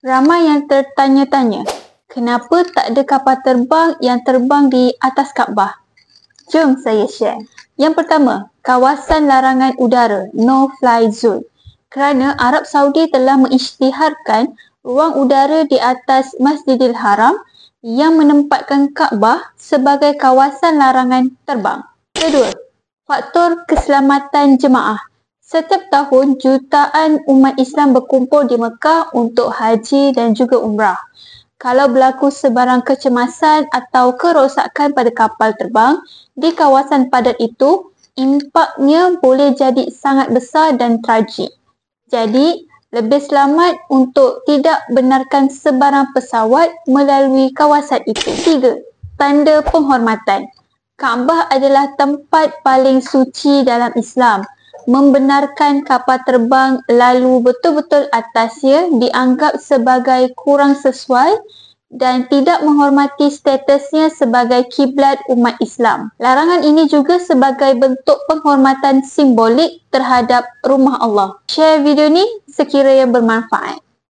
Ramai yang tertanya-tanya, kenapa tak ada kapal terbang yang terbang di atas Kaabah? Jom saya share. Yang pertama, kawasan larangan udara, no-fly zone. Kerana Arab Saudi telah mengisytiharkan ruang udara di atas Masjidil Haram yang menempatkan Kaabah sebagai kawasan larangan terbang. Kedua, faktor keselamatan jemaah. Setiap tahun, jutaan umat Islam berkumpul di Mekah untuk haji dan juga umrah. Kalau berlaku sebarang kecemasan atau kerosakan pada kapal terbang di kawasan padat itu, impaknya boleh jadi sangat besar dan tragik. Jadi, lebih selamat untuk tidak benarkan sebarang pesawat melalui kawasan itu. 3. Tanda penghormatan. Kaabah adalah tempat paling suci dalam Islam. Membenarkan kapal terbang lalu betul-betul atasnya dianggap sebagai kurang sesuai dan tidak menghormati statusnya sebagai kiblat umat Islam. Larangan ini juga sebagai bentuk penghormatan simbolik terhadap rumah Allah. Share video ni sekiranya bermanfaat.